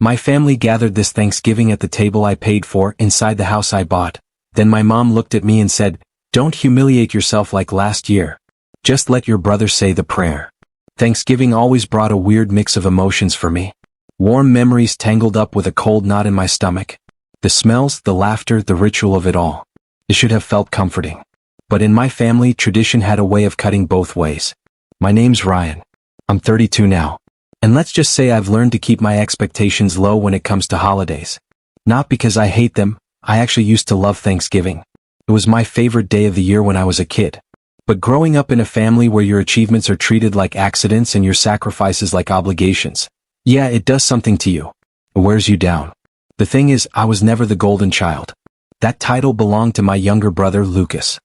My family gathered this Thanksgiving at the table I paid for inside the house I bought. Then my mom looked at me and said, "Don't humiliate yourself like last year. Just let your brother say the prayer." Thanksgiving always brought a weird mix of emotions for me. Warm memories tangled up with a cold knot in my stomach. The smells, the laughter, the ritual of it all. It should have felt comforting. But in my family, tradition had a way of cutting both ways. My name's Ryan. I'm 32 now. And let's just say I've learned to keep my expectations low when it comes to holidays. Not because I hate them, I actually used to love Thanksgiving. It was my favorite day of the year when I was a kid. But growing up in a family where your achievements are treated like accidents and your sacrifices like obligations, yeah, it does something to you. It wears you down. The thing is, I was never the golden child. That title belonged to my younger brother, Lucas.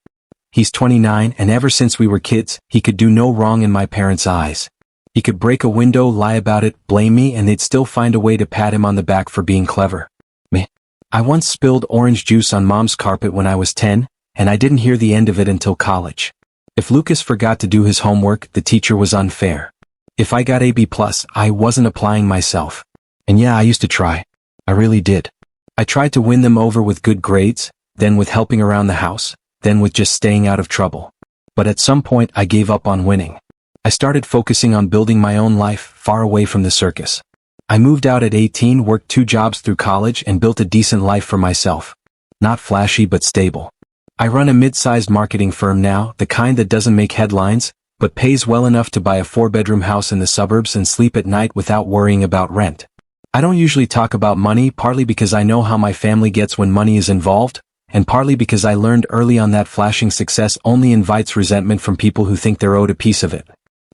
He's 29, and ever since we were kids, he could do no wrong in my parents' eyes. He could break a window, lie about it, blame me, and they'd still find a way to pat him on the back for being clever. Me. I once spilled orange juice on Mom's carpet when I was 10, and I didn't hear the end of it until college. If Lucas forgot to do his homework, the teacher was unfair. If I got a B+, I wasn't applying myself. And yeah, I used to try. I really did. I tried to win them over with good grades, then with helping around the house, then with just staying out of trouble. But at some point, I gave up on winning. I started focusing on building my own life, far away from the circus. I moved out at 18, worked 2 jobs through college, and built a decent life for myself. Not flashy but stable. I run a mid-sized marketing firm now, the kind that doesn't make headlines, but pays well enough to buy a 4-bedroom house in the suburbs and sleep at night without worrying about rent. I don't usually talk about money, partly because I know how my family gets when money is involved, and partly because I learned early on that flashing success only invites resentment from people who think they're owed a piece of it.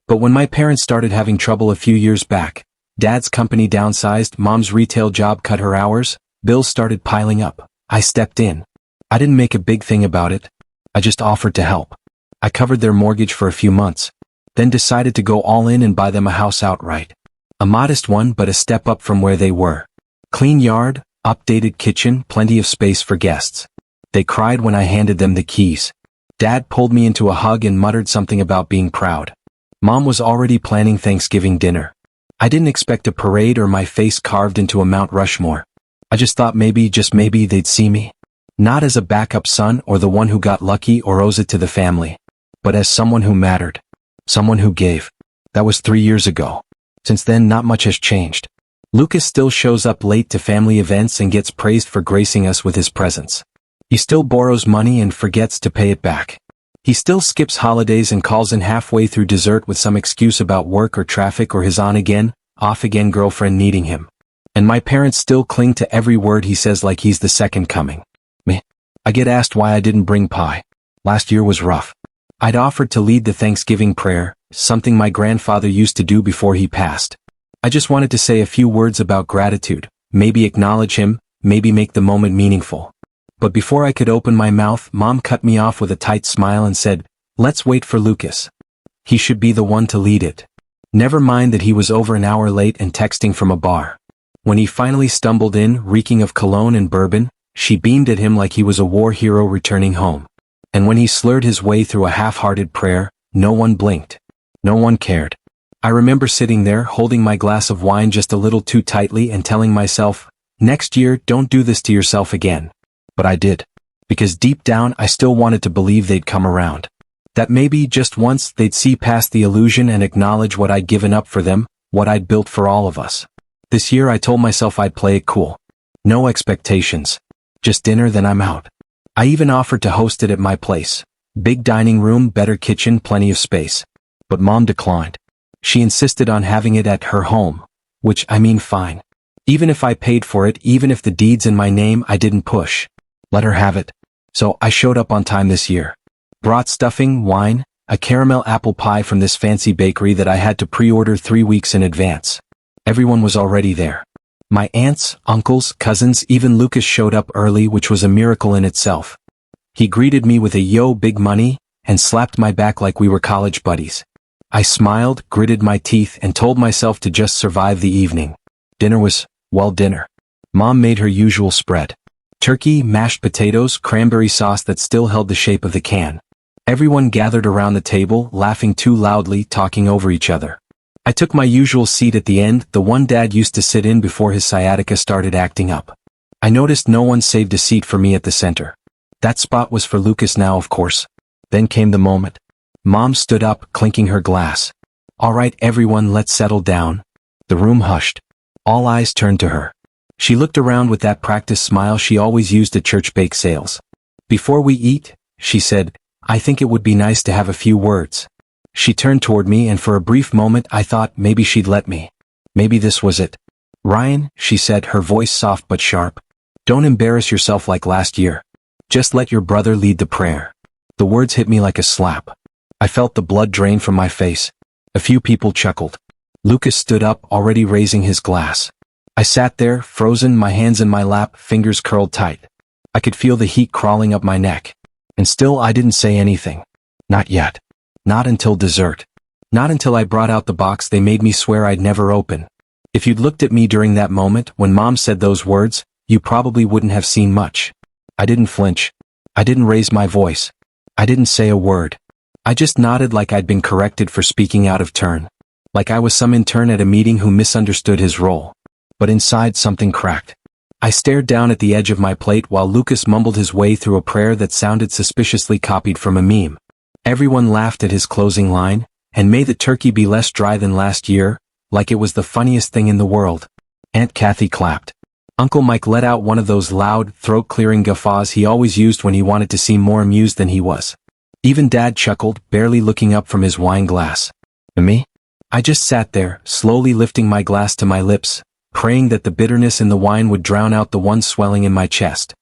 But when my parents started having trouble a few years back, Dad's company downsized, Mom's retail job cut her hours, bills started piling up, I stepped in. I didn't make a big thing about it. I just offered to help. I covered their mortgage for a few months, then decided to go all in and buy them a house outright. A modest one, but a step up from where they were. Clean yard, updated kitchen, plenty of space for guests. They cried when I handed them the keys. Dad pulled me into a hug and muttered something about being proud. Mom was already planning Thanksgiving dinner. I didn't expect a parade or my face carved into a Mount Rushmore. I just thought maybe, just maybe, they'd see me. Not as a backup son or the one who got lucky or owes it to the family, but as someone who mattered. Someone who gave. That was 3 years ago. Since then, not much has changed. Lucas still shows up late to family events and gets praised for gracing us with his presence. He still borrows money and forgets to pay it back. He still skips holidays and calls in halfway through dessert with some excuse about work or traffic or his on-again, off-again girlfriend needing him. And my parents still cling to every word he says like he's the second coming. Me. I get asked why I didn't bring pie. Last year was rough. I'd offered to lead the Thanksgiving prayer, something my grandfather used to do before he passed. I just wanted to say a few words about gratitude, maybe acknowledge him, maybe make the moment meaningful. But before I could open my mouth, Mom cut me off with a tight smile and said, "Let's wait for Lucas. He should be the one to lead it." Never mind that he was over an hour late and texting from a bar. When he finally stumbled in, reeking of cologne and bourbon, she beamed at him like he was a war hero returning home. And when he slurred his way through a half-hearted prayer, no one blinked. No one cared. I remember sitting there, holding my glass of wine just a little too tightly and telling myself, next year, don't do this to yourself again. But I did. Because deep down, I still wanted to believe they'd come around. That maybe, just once, they'd see past the illusion and acknowledge what I'd given up for them, what I'd built for all of us. This year I told myself I'd play it cool. No expectations. Just dinner, then I'm out. I even offered to host it at my place. Big dining room, better kitchen, plenty of space. But Mom declined. She insisted on having it at her home. Which, I mean, fine. Even if I paid for it, even if the deed's in my name, I didn't push. Let her have it. So I showed up on time this year. Brought stuffing, wine, a caramel apple pie from this fancy bakery that I had to pre-order 3 weeks in advance. Everyone was already there. My aunts, uncles, cousins, even Lucas showed up early, which was a miracle in itself. He greeted me with a "yo, big money," and slapped my back like we were college buddies. I smiled, gritted my teeth, and told myself to just survive the evening. Dinner was, well, dinner. Mom made her usual spread. Turkey, mashed potatoes, cranberry sauce that still held the shape of the can. Everyone gathered around the table, laughing too loudly, talking over each other. I took my usual seat at the end, the one Dad used to sit in before his sciatica started acting up. I noticed no one saved a seat for me at the center. That spot was for Lucas now, of course. Then came the moment. Mom stood up, clinking her glass. "All right, everyone, let's settle down." The room hushed. All eyes turned to her. She looked around with that practiced smile she always used at church bake sales. "Before we eat," she said, "I think it would be nice to have a few words." She turned toward me, and for a brief moment I thought maybe she'd let me. Maybe this was it. "Ryan," she said, her voice soft but sharp, "don't embarrass yourself like last year. Just let your brother lead the prayer." The words hit me like a slap. I felt the blood drain from my face. A few people chuckled. Lucas stood up, already raising his glass. I sat there, frozen, my hands in my lap, fingers curled tight. I could feel the heat crawling up my neck. And still I didn't say anything. Not yet. Not until dessert. Not until I brought out the box they made me swear I'd never open. If you'd looked at me during that moment, when Mom said those words, you probably wouldn't have seen much. I didn't flinch. I didn't raise my voice. I didn't say a word. I just nodded like I'd been corrected for speaking out of turn. Like I was some intern at a meeting who misunderstood his role. But inside something cracked. I stared down at the edge of my plate while Lucas mumbled his way through a prayer that sounded suspiciously copied from a meme. Everyone laughed at his closing line, "And may the turkey be less dry than last year," like it was the funniest thing in the world. Aunt Kathy clapped. Uncle Mike let out one of those loud, throat-clearing guffaws he always used when he wanted to seem more amused than he was. Even Dad chuckled, barely looking up from his wine glass. And me? I just sat there, slowly lifting my glass to my lips, praying that the bitterness in the wine would drown out the one swelling in my chest.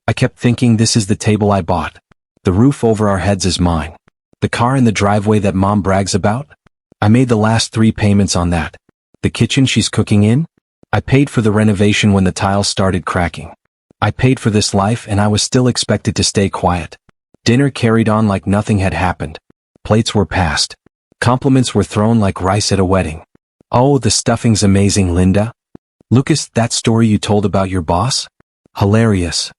I kept thinking, this is the table I bought. The roof over our heads is mine. The car in the driveway that Mom brags about? I made the last 3 payments on that. The kitchen she's cooking in? I paid for the renovation when the tiles started cracking. I paid for this life, and I was still expected to stay quiet. Dinner carried on like nothing had happened. Plates were passed. Compliments were thrown like rice at a wedding. "Oh, the stuffing's amazing, Linda." "Lucas, that story you told about your boss? Hilarious."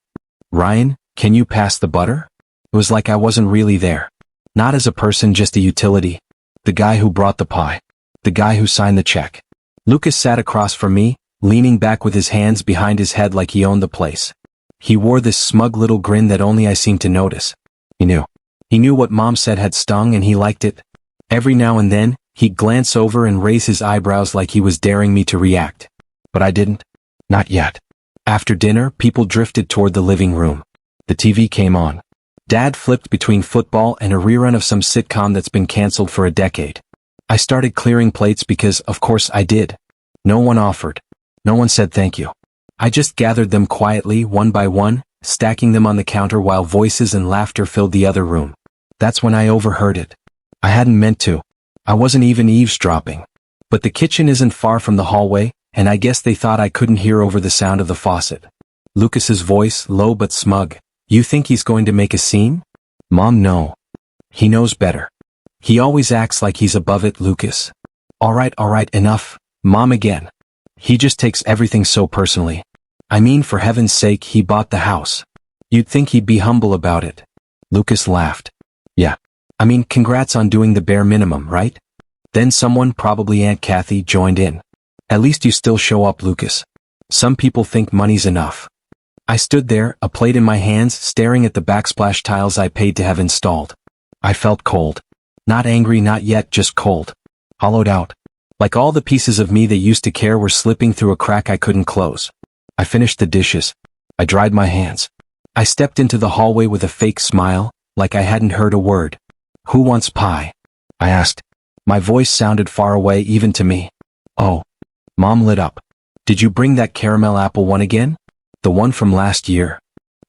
"Ryan, can you pass the butter?" It was like I wasn't really there. Not as a person, just a utility. The guy who brought the pie. The guy who signed the check. Lucas sat across from me, leaning back with his hands behind his head like he owned the place. He wore this smug little grin that only I seemed to notice. He knew. He knew what Mom said had stung, and he liked it. Every now and then, he'd glance over and raise his eyebrows like he was daring me to react. But I didn't. Not yet. After dinner, people drifted toward the living room. The TV came on. Dad flipped between football and a rerun of some sitcom that's been canceled for a decade. I started clearing plates because, of course, I did. No one offered. No one said thank you. I just gathered them quietly, one by one, stacking them on the counter while voices and laughter filled the other room. That's when I overheard it. I hadn't meant to. I wasn't even eavesdropping. But the kitchen isn't far from the hallway, and I guess they thought I couldn't hear over the sound of the faucet. Lucas's voice, low but smug. "You think he's going to make a scene?" "Mom, no. He knows better. He always acts like he's above it, Lucas." All right, enough, Mom again. "He just takes everything so personally. I mean, for heaven's sake, he bought the house. You'd think he'd be humble about it." Lucas laughed. "Yeah. I mean, congrats on doing the bare minimum, right?" Then someone, probably Aunt Kathy, joined in. "At least you still show up, Lucas. Some people think money's enough." I stood there, a plate in my hands, staring at the backsplash tiles I paid to have installed. I felt cold. Not angry, not yet, just cold. Hollowed out. Like all the pieces of me that used to care were slipping through a crack I couldn't close. I finished the dishes. I dried my hands. I stepped into the hallway with a fake smile, like I hadn't heard a word. "Who wants pie?" I asked. My voice sounded far away even to me. "Oh." Mom lit up. "Did you bring that caramel apple one again? The one from last year?"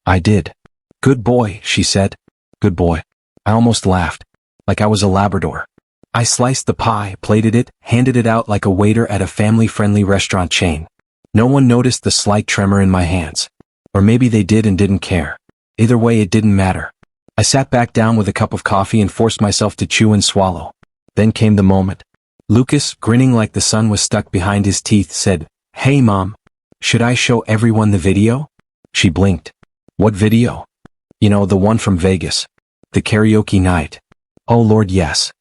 I did. "Good boy," she said. "Good boy." I almost laughed. Like I was a Labrador. I sliced the pie, plated it, handed it out like a waiter at a family-friendly restaurant chain. No one noticed the slight tremor in my hands. Or maybe they did and didn't care. Either way, it didn't matter. I sat back down with a cup of coffee and forced myself to chew and swallow. Then came the moment. Lucas, grinning like the sun was stuck behind his teeth, said, "Hey Mom, should I show everyone the video?" She blinked. "What video?" "You know, the one from Vegas. The karaoke night." "Oh Lord, yes."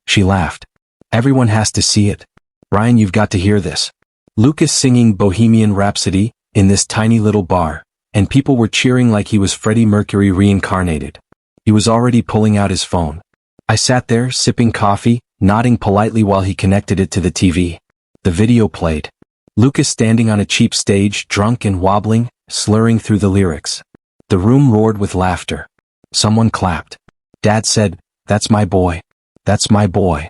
She laughed. "Everyone has to see it. Ryan, you've got to hear this. Lucas singing Bohemian Rhapsody in this tiny little bar, and people were cheering like he was Freddie Mercury reincarnated. He was already pulling out his phone. I sat there, sipping coffee, nodding politely while he connected it to the TV. The video played. Lucas standing on a cheap stage, drunk and wobbling, slurring through the lyrics. The room roared with laughter. Someone clapped. Dad said, "That's my boy. That's my boy."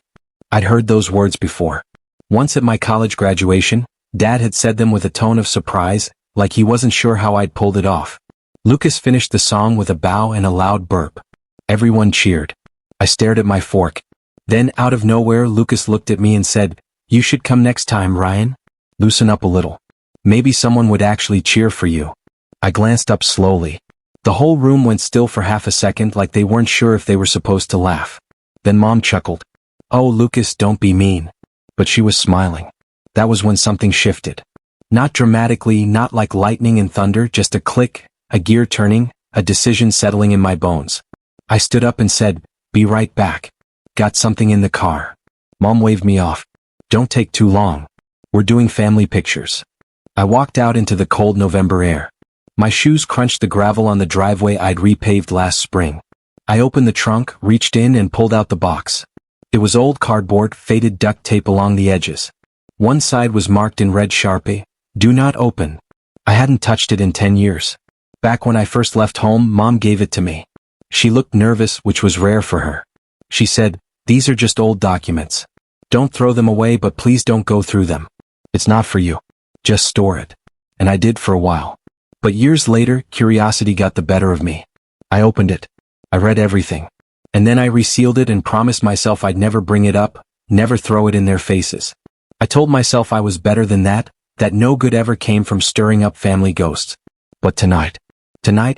I'd heard those words before. Once at my college graduation, Dad had said them with a tone of surprise, like he wasn't sure how I'd pulled it off. Lucas finished the song with a bow and a loud burp. Everyone cheered. I stared at my fork. Then, out of nowhere, Lucas looked at me and said, "You should come next time, Ryan. Loosen up a little. Maybe someone would actually cheer for you." I glanced up slowly. The whole room went still for half a second, like they weren't sure if they were supposed to laugh. Then Mom chuckled. "Oh, Lucas, don't be mean." But she was smiling. That was when something shifted. Not dramatically, not like lightning and thunder, just a click, a gear turning, a decision settling in my bones. I stood up and said, "Be right back. Got something in the car." Mom waved me off. "Don't take too long. We're doing family pictures." I walked out into the cold November air. My shoes crunched the gravel on the driveway I'd repaved last spring. I opened the trunk, reached in and pulled out the box. It was old cardboard, faded duct tape along the edges. One side was marked in red Sharpie, "Do not open." I hadn't touched it in 10 years. Back when I first left home, Mom gave it to me. She looked nervous, which was rare for her. She said, "These are just old documents. Don't throw them away, but please don't go through them. It's not for you. Just store it." And I did for a while. But years later, curiosity got the better of me. I opened it. I read everything. And then I resealed it and promised myself I'd never bring it up, never throw it in their faces. I told myself I was better than that no good ever came from stirring up family ghosts. But tonight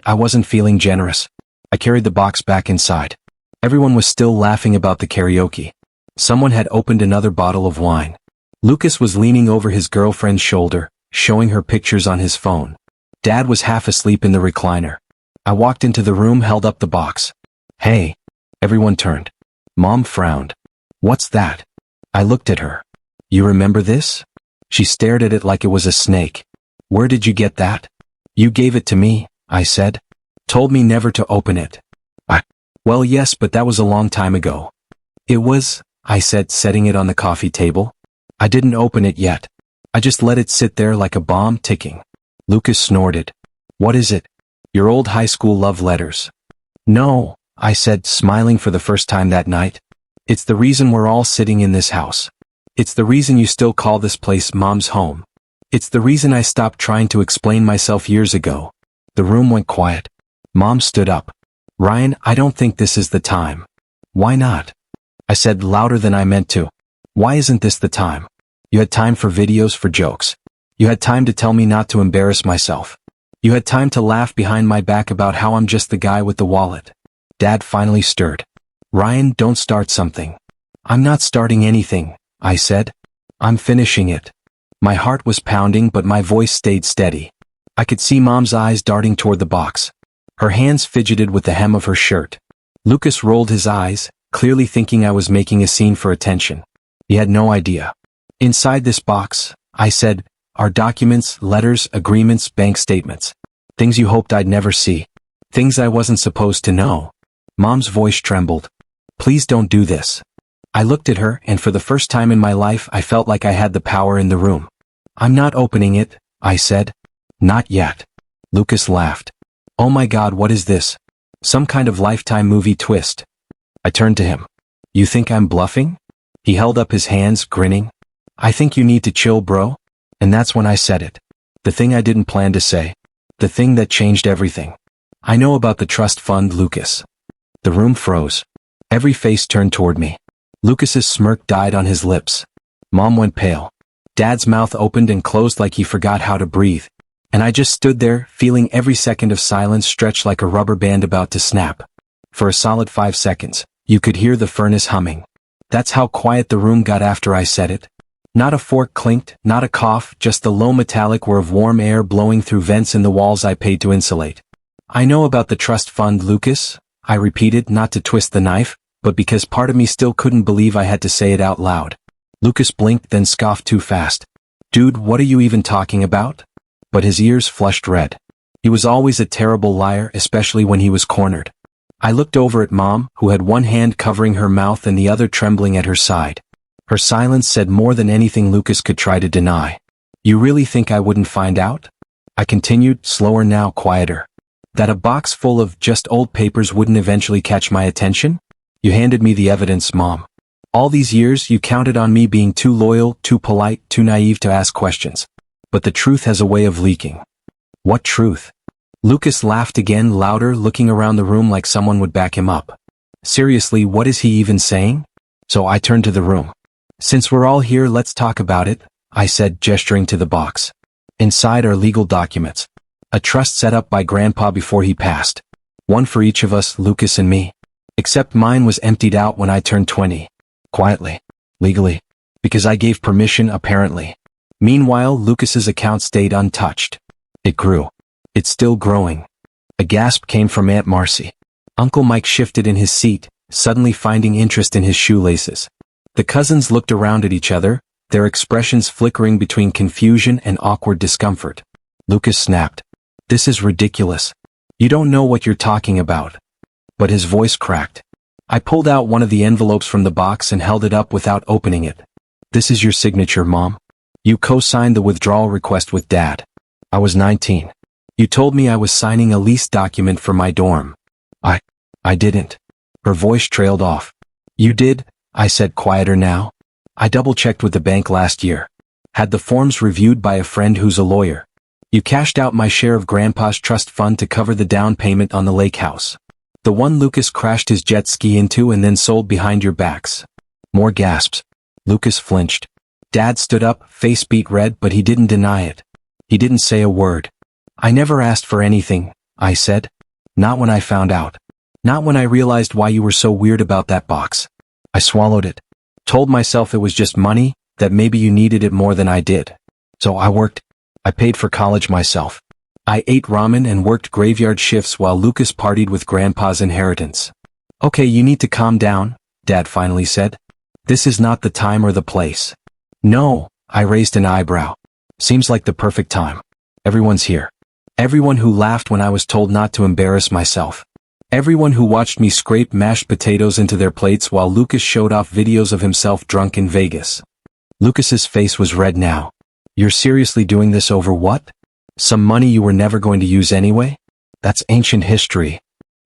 I wasn't feeling generous. I carried the box back inside. Everyone was still laughing about the karaoke. Someone had opened another bottle of wine. Lucas was leaning over his girlfriend's shoulder, showing her pictures on his phone. Dad was half asleep in the recliner. I walked into the room, held up the box. "Hey." Everyone turned. Mom frowned. "What's that?" I looked at her. "You remember this?" She stared at it like it was a snake. "Where did you get that?" "You gave it to me," I said. "Told me never to open it." "Well, yes, but that was a long time ago." "It was," I said, setting it on the coffee table. "I didn't open it yet. I just let it sit there like a bomb ticking." Lucas snorted. "What is it?" "Your old high school love letters." "No," I said, smiling for the first time that night. "It's the reason we're all sitting in this house. It's the reason you still call this place Mom's home. It's the reason I stopped trying to explain myself years ago." The room went quiet. Mom stood up. "Ryan, I don't think this is the time." "Why not?" I said louder than I meant to. "Why isn't this the time? You had time for videos, for jokes. You had time to tell me not to embarrass myself. You had time to laugh behind my back about how I'm just the guy with the wallet." Dad finally stirred. "Ryan, don't start something." "I'm not starting anything," I said. "I'm finishing it." My heart was pounding, but my voice stayed steady. I could see Mom's eyes darting toward the box. Her hands fidgeted with the hem of her shirt. Lucas rolled his eyes, clearly thinking I was making a scene for attention. He had no idea. "Inside this box," I said, "are documents, letters, agreements, bank statements. Things you hoped I'd never see. Things I wasn't supposed to know." Mom's voice trembled. "Please don't do this." I looked at her, and for the first time in my life I felt like I had the power in the room. "I'm not opening it," I said. "Not yet." Lucas laughed. "Oh my God, what is this? Some kind of Lifetime movie twist." I turned to him. "You think I'm bluffing?" He held up his hands, grinning. "I think you need to chill, bro." And that's when I said it. The thing I didn't plan to say. The thing that changed everything. "I know about the trust fund, Lucas." The room froze. Every face turned toward me. Lucas's smirk died on his lips. Mom went pale. Dad's mouth opened and closed like he forgot how to breathe. And I just stood there, feeling every second of silence stretch like a rubber band about to snap. For a solid 5 seconds, you could hear the furnace humming. That's how quiet the room got after I said it. Not a fork clinked, not a cough, just the low metallic whir of warm air blowing through vents in the walls I paid to insulate. "I know about the trust fund, Lucas," I repeated, not to twist the knife, but because part of me still couldn't believe I had to say it out loud. Lucas blinked then scoffed too fast. Dude, what are you even talking about? But his ears flushed red. He was always a terrible liar, especially when he was cornered. I looked over at Mom, who had one hand covering her mouth and the other trembling at her side. Her silence said more than anything Lucas could try to deny. You really think I wouldn't find out? I continued, slower now, quieter. That a box full of just old papers wouldn't eventually catch my attention? You handed me the evidence, Mom. All these years you counted on me being too loyal, too polite, too naive to ask questions. But the truth has a way of leaking. What truth? Lucas laughed again, louder, looking around the room like someone would back him up. Seriously, what is he even saying? So I turned to the room. Since we're all here, let's talk about it, I said, gesturing to the box. Inside are legal documents. A trust set up by Grandpa before he passed. One for each of us, Lucas and me. Except mine was emptied out when I turned 20. Quietly. Legally. Because I gave permission, apparently. Meanwhile, Lucas's account stayed untouched. It grew. It's still growing. A gasp came from Aunt Marcy. Uncle Mike shifted in his seat, suddenly finding interest in his shoelaces. The cousins looked around at each other, their expressions flickering between confusion and awkward discomfort. Lucas snapped. This is ridiculous. You don't know what you're talking about. But his voice cracked. I pulled out one of the envelopes from the box and held it up without opening it. This is your signature, Mom. You co-signed the withdrawal request with Dad. I was 19. You told me I was signing a lease document for my dorm. I didn't. Her voice trailed off. You did, I said, quieter now. I double-checked with the bank last year. Had the forms reviewed by a friend who's a lawyer. You cashed out my share of Grandpa's trust fund to cover the down payment on the lake house. The one Lucas crashed his jet ski into and then sold behind your backs. More gasps. Lucas flinched. Dad stood up, face beet red, but he didn't deny it. He didn't say a word. I never asked for anything, I said. Not when I found out. Not when I realized why you were so weird about that box. I swallowed it. Told myself it was just money, that maybe you needed it more than I did. So I worked. I paid for college myself. I ate ramen and worked graveyard shifts while Lucas partied with Grandpa's inheritance. Okay, you need to calm down, Dad finally said. This is not the time or the place. No, I raised an eyebrow. Seems like the perfect time. Everyone's here. Everyone who laughed when I was told not to embarrass myself. Everyone who watched me scrape mashed potatoes into their plates while Lucas showed off videos of himself drunk in Vegas. Lucas's face was red now. You're seriously doing this over what? Some money you were never going to use anyway? That's ancient history.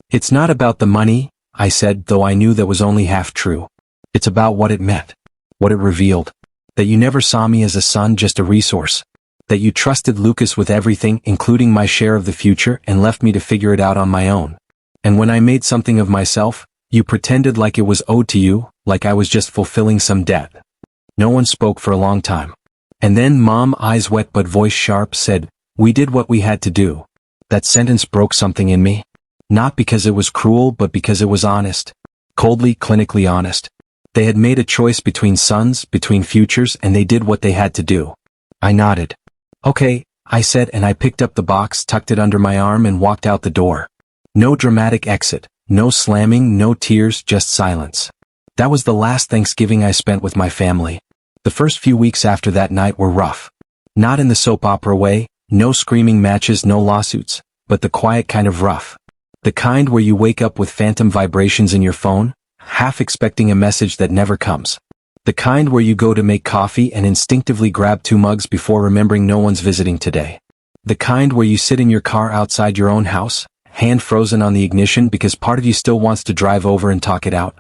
It's not about the money, I said, though I knew that was only half true. It's about what it meant. What it revealed. That you never saw me as a son, just a resource. That you trusted Lucas with everything, including my share of the future, and left me to figure it out on my own. And when I made something of myself, you pretended like it was owed to you, like I was just fulfilling some debt. No one spoke for a long time. And then Mom, eyes wet but voice sharp, said, "We did what we had to do." That sentence broke something in me. Not because it was cruel, but because it was honest. Coldly, clinically honest. They had made a choice between sons, between futures, and they did what they had to do. I nodded. Okay, I said, and I picked up the box, tucked it under my arm, and walked out the door. No dramatic exit, no slamming, no tears, just silence. That was the last Thanksgiving I spent with my family. The first few weeks after that night were rough. Not in the soap opera way, no screaming matches, no lawsuits, but the quiet kind of rough. The kind where you wake up with phantom vibrations in your phone, half expecting a message that never comes. The kind where you go to make coffee and instinctively grab 2 mugs before remembering no one's visiting today. The kind where you sit in your car outside your own house, hand frozen on the ignition because part of you still wants to drive over and talk it out.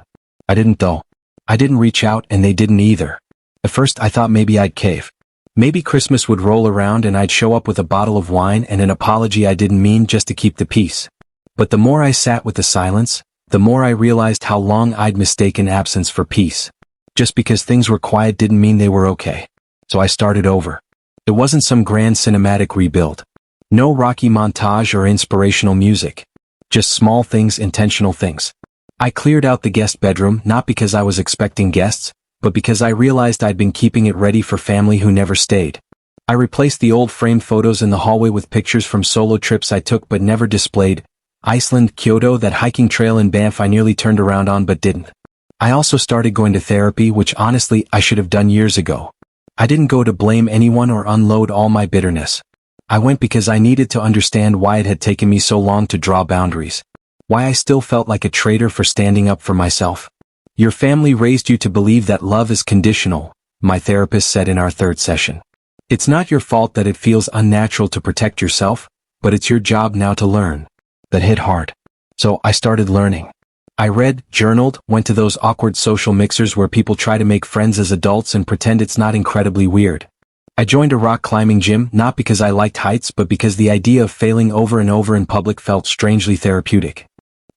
I didn't though. I didn't reach out and they didn't either. At first I thought maybe I'd cave. Maybe Christmas would roll around and I'd show up with a bottle of wine and an apology I didn't mean just to keep the peace. But the more I sat with the silence, the more I realized how long I'd mistaken absence for peace. Just because things were quiet didn't mean they were okay. So I started over. It wasn't some grand cinematic rebuild. No Rocky montage or inspirational music. Just small things, intentional things. I cleared out the guest bedroom not because I was expecting guests, but because I realized I'd been keeping it ready for family who never stayed. I replaced the old framed photos in the hallway with pictures from solo trips I took but never displayed. Iceland, Kyoto, that hiking trail in Banff I nearly turned around on but didn't. I also started going to therapy, which honestly I should have done years ago. I didn't go to blame anyone or unload all my bitterness. I went because I needed to understand why it had taken me so long to draw boundaries. Why I still felt like a traitor for standing up for myself. Your family raised you to believe that love is conditional, my therapist said in our third session. It's not your fault that it feels unnatural to protect yourself, but it's your job now to learn. That hit hard. So I started learning. I read, journaled, went to those awkward social mixers where people try to make friends as adults and pretend it's not incredibly weird. I joined a rock climbing gym not because I liked heights but because the idea of failing over and over in public felt strangely therapeutic.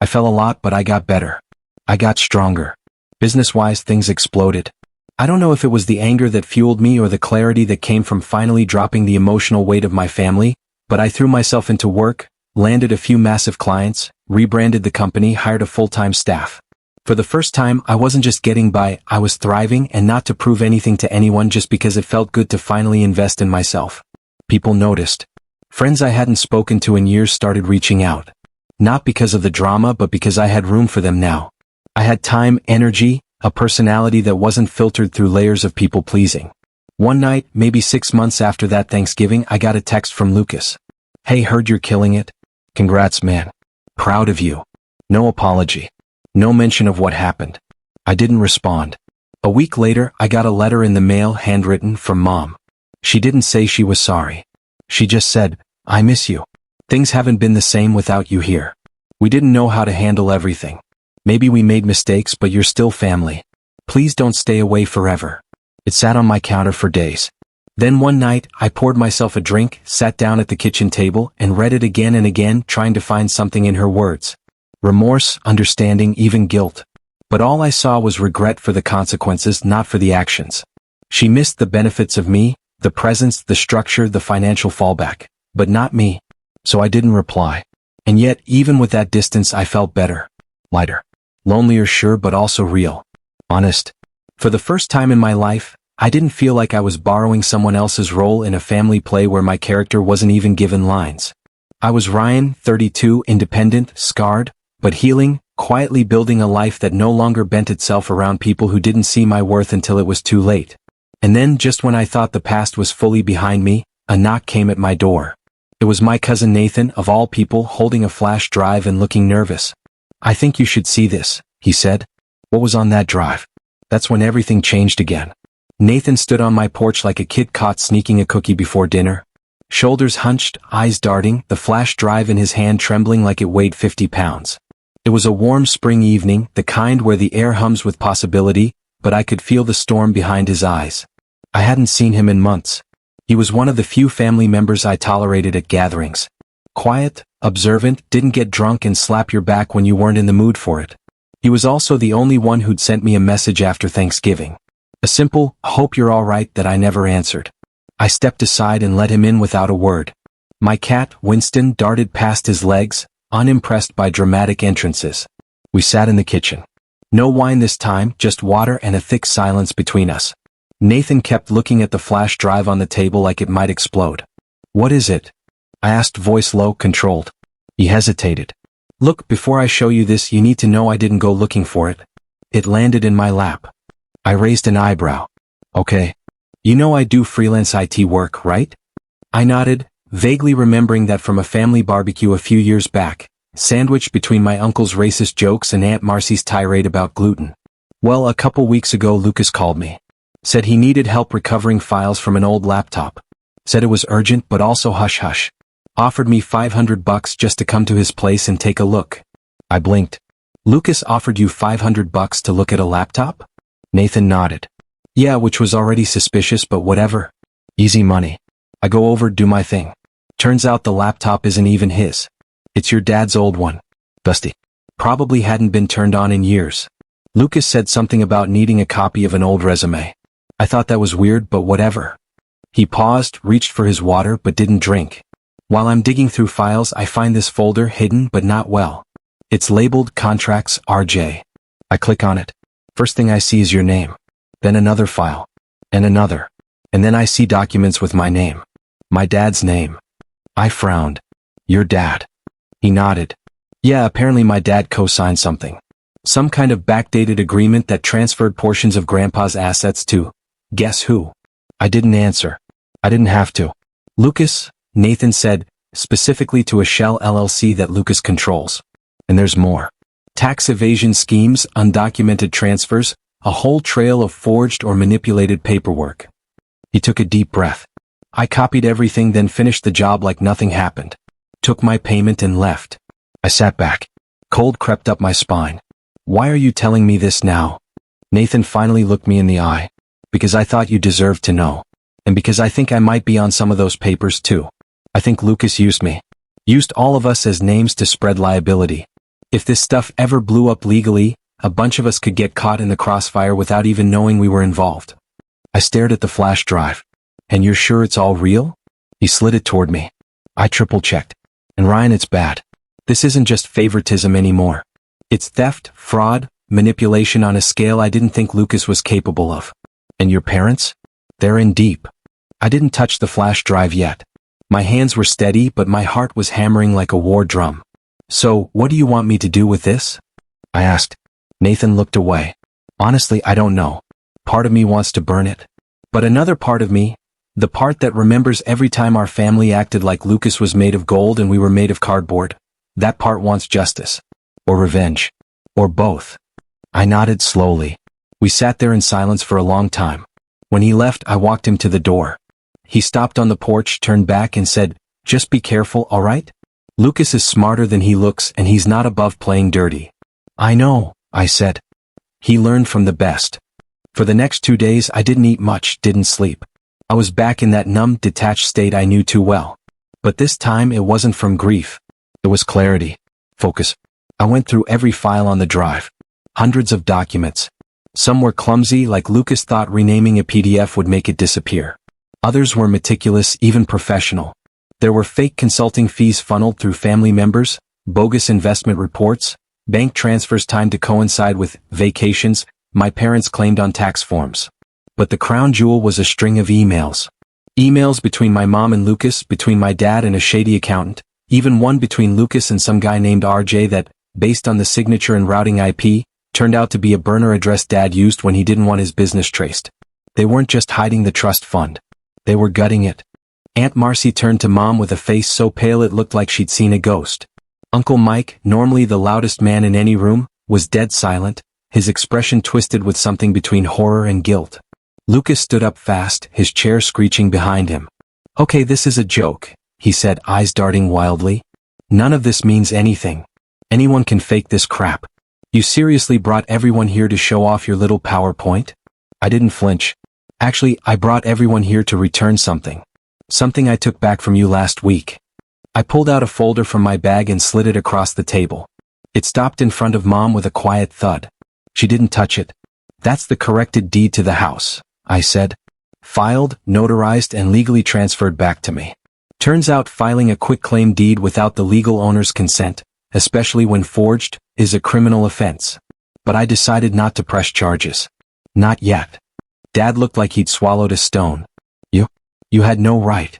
I fell a lot but I got better. I got stronger. Business-wise things exploded. I don't know if it was the anger that fueled me or the clarity that came from finally dropping the emotional weight of my family, but I threw myself into work, landed a few massive clients, rebranded the company, hired a full-time staff. For the first time, I wasn't just getting by, I was thriving, and not to prove anything to anyone just because it felt good to finally invest in myself. People noticed. Friends I hadn't spoken to in years started reaching out. Not because of the drama but because I had room for them now. I had time, energy, a personality that wasn't filtered through layers of people-pleasing. One night, maybe 6 months after that Thanksgiving, I got a text from Lucas. Hey, heard you're killing it. Congrats, man. Proud of you. No apology. No mention of what happened. I didn't respond. A week later, I got a letter in the mail handwritten from Mom. She didn't say she was sorry. She just said, I miss you. Things haven't been the same without you here. We didn't know how to handle everything. Maybe we made mistakes but you're still family. Please don't stay away forever. It sat on my counter for days. Then one night, I poured myself a drink, sat down at the kitchen table, and read it again and again, trying to find something in her words. Remorse, understanding, even guilt. But all I saw was regret for the consequences, not for the actions. She missed the benefits of me, the presence, the structure, the financial fallback. But not me. So I didn't reply. And yet, even with that distance, I felt better. Lighter. Lonelier, sure, but also real. Honest. For the first time in my life, I didn't feel like I was borrowing someone else's role in a family play where my character wasn't even given lines. I was Ryan, 32, independent, scarred, but healing, quietly building a life that no longer bent itself around people who didn't see my worth until it was too late. And then, just when I thought the past was fully behind me, a knock came at my door. It was my cousin Nathan, of all people, holding a flash drive and looking nervous. I think you should see this, he said. What was on that drive? That's when everything changed again. Nathan stood on my porch like a kid caught sneaking a cookie before dinner. Shoulders hunched, eyes darting, the flash drive in his hand trembling like it weighed 50 pounds. It was a warm spring evening, the kind where the air hums with possibility, but I could feel the storm behind his eyes. I hadn't seen him in months. He was one of the few family members I tolerated at gatherings. Quiet, observant, didn't get drunk and slap your back when you weren't in the mood for it. He was also the only one who'd sent me a message after Thanksgiving. A simple, hope you're all right, that I never answered. I stepped aside and let him in without a word. My cat, Winston, darted past his legs, unimpressed by dramatic entrances. We sat in the kitchen. No wine this time, just water and a thick silence between us. Nathan kept looking at the flash drive on the table like it might explode. What is it? I asked, voice low, controlled. He hesitated. Look, before I show you this, you need to know I didn't go looking for it. It landed in my lap. I raised an eyebrow. Okay. You know I do freelance IT work, right? I nodded, vaguely remembering that from a family barbecue a few years back, sandwiched between my uncle's racist jokes and Aunt Marcy's tirade about gluten. Well, a couple weeks ago Lucas called me. Said he needed help recovering files from an old laptop. Said it was urgent but also hush-hush. Offered me $500 just to come to his place and take a look. I blinked. Lucas offered you $500 to look at a laptop? Nathan nodded. Yeah, which was already suspicious, but whatever. Easy money. I go over, do my thing. Turns out the laptop isn't even his. It's your dad's old one. Dusty. Probably hadn't been turned on in years. Lucas said something about needing a copy of an old resume. I thought that was weird, but whatever. He paused, reached for his water, but didn't drink. While I'm digging through files, I find this folder, hidden but not well. It's labeled Contracts RJ. I click on it. First thing I see is your name. Then another file. And another. And then I see documents with my name. My dad's name. I frowned. Your dad. He nodded. Yeah, apparently my dad co-signed something. Some kind of backdated agreement that transferred portions of Grandpa's assets to, guess who? I didn't answer. I didn't have to. Lucas, Nathan said, specifically to a shell LLC that Lucas controls. And there's more. Tax evasion schemes, undocumented transfers, a whole trail of forged or manipulated paperwork. He took a deep breath. I copied everything, then finished the job like nothing happened. Took my payment and left. I sat back. Cold crept up my spine. Why are you telling me this now? Nathan finally looked me in the eye. Because I thought you deserved to know. And because I think I might be on some of those papers too. I think Lucas used me. Used all of us as names to spread liability. If this stuff ever blew up legally, a bunch of us could get caught in the crossfire without even knowing we were involved. I stared at the flash drive. And you're sure it's all real? He slid it toward me. I triple-checked. And Ryan, it's bad. This isn't just favoritism anymore. It's theft, fraud, manipulation on a scale I didn't think Lucas was capable of. And your parents? They're in deep. I didn't touch the flash drive yet. My hands were steady, but my heart was hammering like a war drum. So, what do you want me to do with this? I asked. Nathan looked away. Honestly, I don't know. Part of me wants to burn it. But another part of me, the part that remembers every time our family acted like Lucas was made of gold and we were made of cardboard, that part wants justice. Or revenge. Or both. I nodded slowly. We sat there in silence for a long time. When he left, I walked him to the door. He stopped on the porch, turned back and said, "Just be careful, all right? Lucas is smarter than he looks and he's not above playing dirty." "I know," I said. He learned from the best. For the next 2 days I didn't eat much, didn't sleep. I was back in that numb, detached state I knew too well. But this time it wasn't from grief. It was clarity. Focus. I went through every file on the drive. Hundreds of documents. Some were clumsy, like Lucas thought renaming a PDF would make it disappear. Others were meticulous, even professional. There were fake consulting fees funneled through family members, bogus investment reports, bank transfers timed to coincide with vacations my parents claimed on tax forms. But the crown jewel was a string of emails. Emails between my mom and Lucas, between my dad and a shady accountant, even one between Lucas and some guy named RJ that, based on the signature and routing IP, turned out to be a burner address Dad used when he didn't want his business traced. They weren't just hiding the trust fund. They were gutting it. Aunt Marcy turned to Mom with a face so pale it looked like she'd seen a ghost. Uncle Mike, normally the loudest man in any room, was dead silent, his expression twisted with something between horror and guilt. Lucas stood up fast, his chair screeching behind him. "Okay, this is a joke," he said, eyes darting wildly. "None of this means anything. Anyone can fake this crap. You seriously brought everyone here to show off your little PowerPoint?" I didn't flinch. "Actually, I brought everyone here to return something. Something I took back from you last week." I pulled out a folder from my bag and slid it across the table. It stopped in front of Mom with a quiet thud. She didn't touch it. "That's the corrected deed to the house," I said. "Filed, notarized and legally transferred back to me." Turns out filing a quitclaim deed without the legal owner's consent, especially when forged, is a criminal offense. But I decided not to press charges. Not yet. Dad looked like he'd swallowed a stone. You had no right."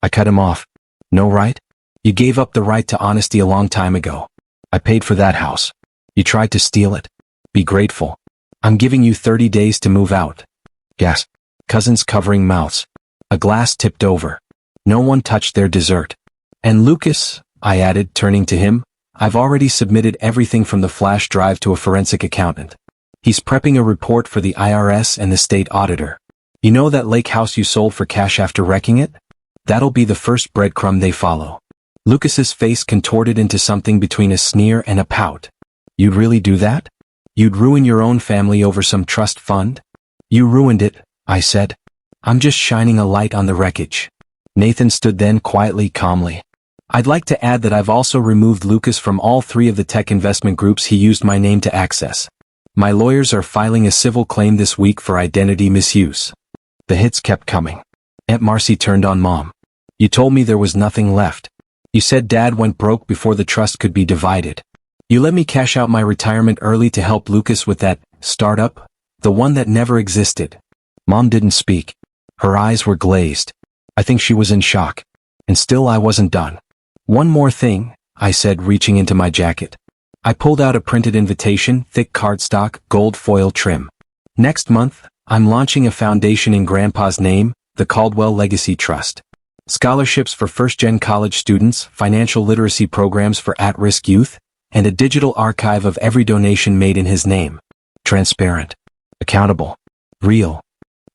I cut him off. "No right? You gave up the right to honesty a long time ago. I paid for that house. You tried to steal it. Be grateful. I'm giving you 30 days to move out." Gasp. Cousins covering mouths. A glass tipped over. No one touched their dessert. "And Lucas," I added, turning to him, "I've already submitted everything from the flash drive to a forensic accountant. He's prepping a report for the IRS and the state auditor. You know that lake house you sold for cash after wrecking it? That'll be the first breadcrumb they follow." Lucas's face contorted into something between a sneer and a pout. "You'd really do that? You'd ruin your own family over some trust fund?" "You ruined it," I said. "I'm just shining a light on the wreckage." Nathan stood then quietly, calmly. "I'd like to add that I've also removed Lucas from all 3 of the tech investment groups he used my name to access. My lawyers are filing a civil claim this week for identity misuse." The hits kept coming. Aunt Marcy turned on Mom. "You told me there was nothing left. You said Dad went broke before the trust could be divided. You let me cash out my retirement early to help Lucas with that startup, the one that never existed." Mom didn't speak. Her eyes were glazed. I think she was in shock. And still I wasn't done. "One more thing," I said, reaching into my jacket. I pulled out a printed invitation, thick cardstock, gold foil trim. Next month, I'm launching a foundation in Grandpa's name, the Caldwell Legacy Trust. Scholarships for first-gen college students, financial literacy programs for at-risk youth, and a digital archive of every donation made in his name. Transparent. Accountable. Real.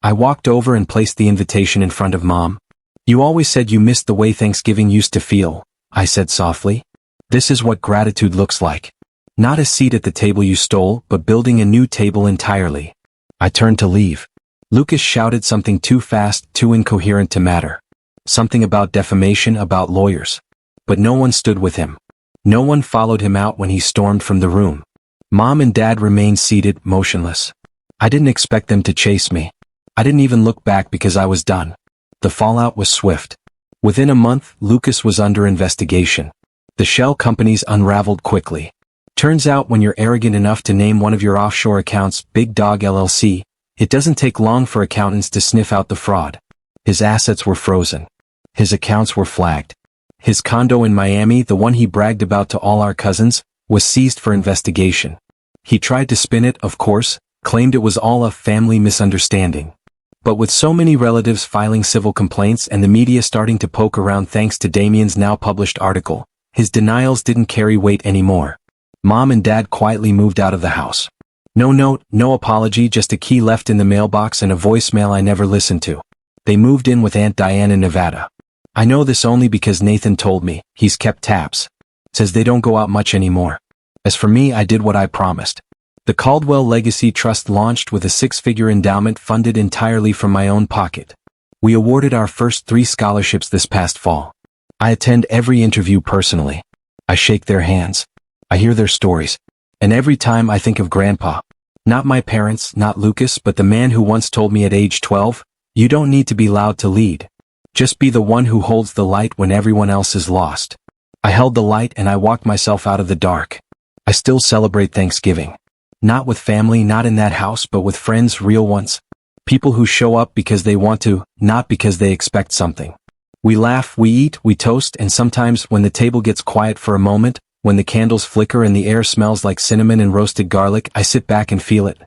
I walked over and placed the invitation in front of Mom. You always said you missed the way Thanksgiving used to feel, I said softly. This is what gratitude looks like. Not a seat at the table you stole, but building a new table entirely. I turned to leave. Lucas shouted something too fast, too incoherent to matter. Something about defamation, about lawyers. But no one stood with him. No one followed him out when he stormed from the room. Mom and Dad remained seated, motionless. I didn't expect them to chase me. I didn't even look back because I was done. The fallout was swift. Within a month, Lucas was under investigation. The shell companies unraveled quickly. Turns out when you're arrogant enough to name one of your offshore accounts Big Dog LLC, it doesn't take long for accountants to sniff out the fraud. His assets were frozen. His accounts were flagged. His condo in Miami, the one he bragged about to all our cousins, was seized for investigation. He tried to spin it, of course, claimed it was all a family misunderstanding. But with so many relatives filing civil complaints and the media starting to poke around thanks to Damien's now published article, his denials didn't carry weight anymore. Mom and Dad quietly moved out of the house. No note, no apology, just a key left in the mailbox and a voicemail I never listened to. They moved in with Aunt Diane in Nevada. I know this only because Nathan told me. He's kept tabs. Says they don't go out much anymore. As for me, I did what I promised. The Caldwell Legacy Trust launched with a 6-figure endowment funded entirely from my own pocket. We awarded our first 3 scholarships this past fall. I attend every interview personally. I shake their hands. I hear their stories. And every time I think of Grandpa. Not my parents, not Lucas, but the man who once told me at age 12, you don't need to be loud to lead. Just be the one who holds the light when everyone else is lost. I held the light and I walked myself out of the dark. I still celebrate Thanksgiving. Not with family, not in that house, but with friends, real ones. People who show up because they want to, not because they expect something. We laugh, we eat, we toast, and sometimes when the table gets quiet for a moment, when the candles flicker and the air smells like cinnamon and roasted garlic, I sit back and feel it.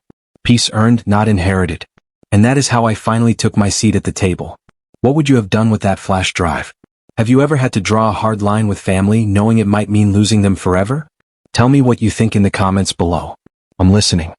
Peace earned, not inherited. And that is how I finally took my seat at the table. What would you have done with that flash drive? Have you ever had to draw a hard line with family knowing it might mean losing them forever? Tell me what you think in the comments below. I'm listening.